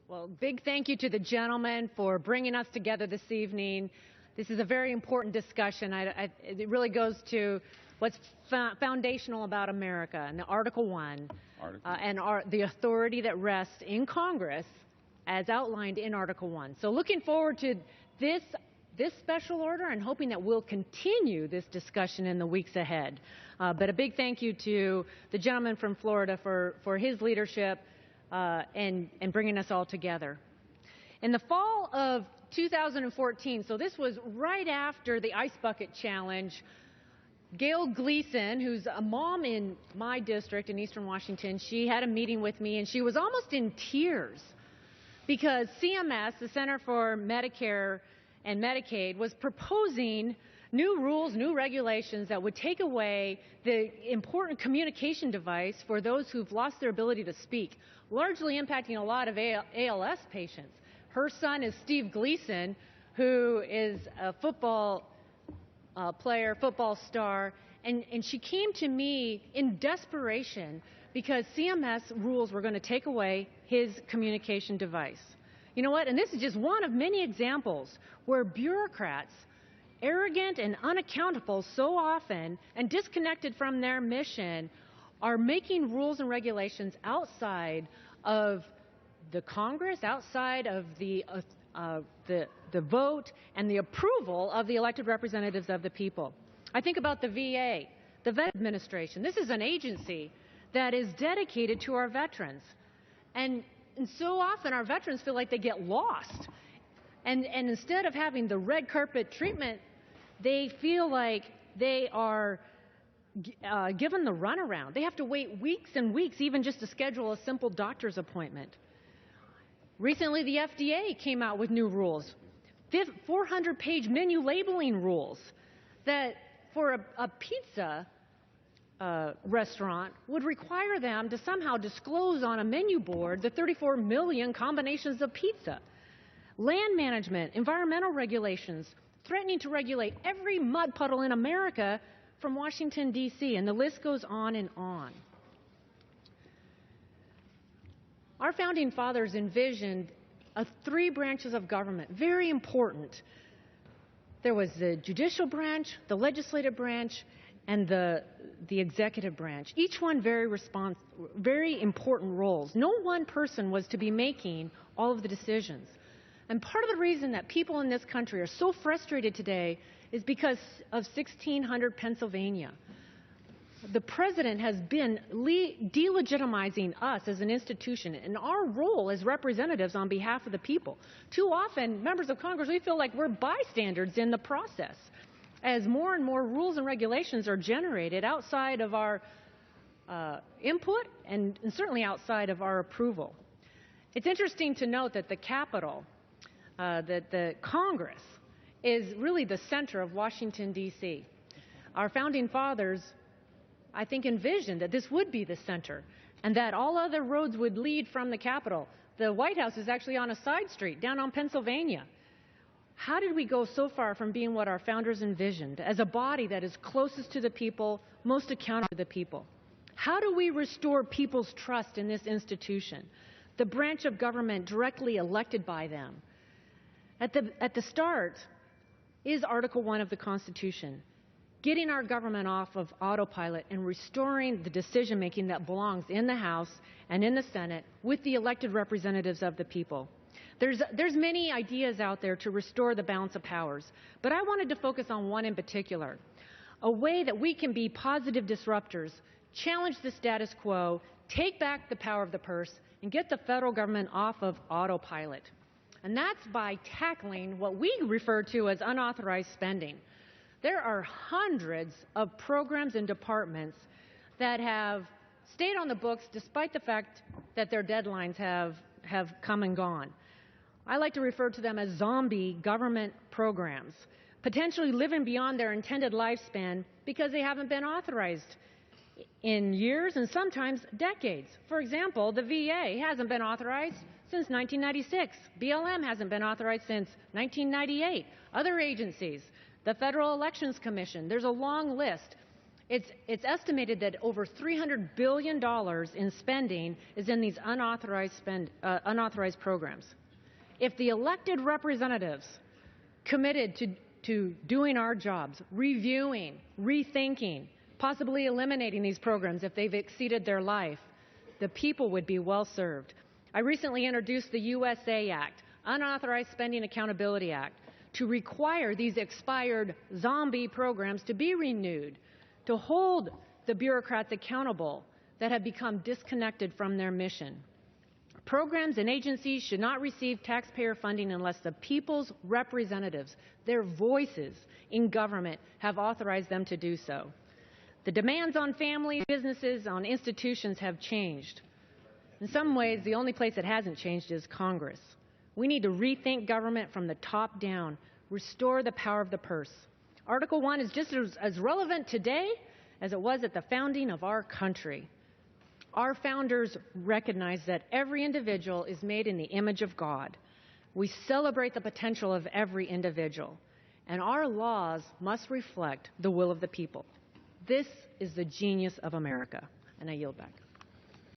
Well, big thank you to the gentleman for bringing us together this evening. This is a very important discussion. It really goes to what's foundational about America and the Article 1 and the authority that rests in Congress as outlined in Article 1. So looking forward to this special order and hoping that we'll continue this discussion in the weeks ahead. But a big thank you to the gentleman from Florida for his leadership and bringing us all together. In the fall of 2014, so this was right after the Ice Bucket Challenge, Gail Gleason, who's a mom in my district in Eastern Washington, she had a meeting with me and she was almost in tears because CMS, the Center for Medicare and Medicaid, was proposing new rules, new regulations that would take away the important communication device for those who've lost their ability to speak, largely impacting a lot of ALS patients. Her son is Steve Gleason, who is a football player, football star, and she came to me in desperation because CMS rules were going to take away his communication device. You know what? And this is just one of many examples where bureaucrats, arrogant and unaccountable so often and disconnected from their mission, are making rules and regulations outside of the Congress, outside of the vote and the approval of the elected representatives of the people. I think about the VA, the Veterans Administration. This is an agency that is dedicated to our veterans. And so often our veterans feel like they get lost. And instead of having the red carpet treatment, they feel like they are given the runaround. They have to wait weeks and weeks even just to schedule a simple doctor's appointment. Recently, the FDA came out with new rules, 400-page menu labeling rules that for a pizza restaurant would require them to somehow disclose on a menu board the 34 million combinations of pizza. Land management, environmental regulations, threatening to regulate every mud puddle in America from Washington, D.C., and the list goes on and on. Our founding fathers envisioned three branches of government, very important. There was the judicial branch, the legislative branch, and the executive branch, each one very important roles. No one person was to be making all of the decisions. And part of the reason that people in this country are so frustrated today is because of 1600 Pennsylvania. The president has been delegitimizing us as an institution and our role as representatives on behalf of the people. Too often, members of Congress, we feel like we're bystanders in the process as more and more rules and regulations are generated outside of our input and certainly outside of our approval. It's interesting to note that the Capitol, that the Congress, is really the center of Washington, D.C. Our founding fathers, I think, envisioned that this would be the center and that all other roads would lead from the Capitol. The White House is actually on a side street down on Pennsylvania. How did we go so far from being what our founders envisioned as a body that is closest to the people, most accountable to the people? How do we restore people's trust in this institution, the branch of government directly elected by them? At the start is Article 1 of the Constitution, getting our government off of autopilot and restoring the decision-making that belongs in the House and in the Senate with the elected representatives of the people. There's many ideas out there to restore the balance of powers, but I wanted to focus on one in particular, a way that we can be positive disruptors, challenge the status quo, take back the power of the purse, and get the federal government off of autopilot. And that's by tackling what we refer to as unauthorized spending. There are hundreds of programs and departments that have stayed on the books despite the fact that their deadlines have come and gone. I like to refer to them as zombie government programs, potentially living beyond their intended lifespan because they haven't been authorized in years and sometimes decades. For example, the VA hasn't been authorized since 1996. BLM hasn't been authorized since 1998. Other agencies, the Federal Elections Commission, there's a long list. It's estimated that over $300 billion in spending is in these unauthorized programs. If the elected representatives committed to doing our jobs, reviewing, rethinking, possibly eliminating these programs if they've exceeded their life, the people would be well served. I recently introduced the USA Act, Unauthorized Spending Accountability Act, to require these expired zombie programs to be renewed, to hold the bureaucrats accountable that have become disconnected from their mission. Programs and agencies should not receive taxpayer funding unless the people's representatives, their voices in government, have authorized them to do so. The demands on families, businesses, on institutions have changed. In some ways, the only place that hasn't changed is Congress. We need to rethink government from the top down, restore the power of the purse. Article 1 is just as relevant today as it was at the founding of our country. Our founders recognized that every individual is made in the image of God. We celebrate the potential of every individual, and our laws must reflect the will of the people. This is the genius of America. And I yield back.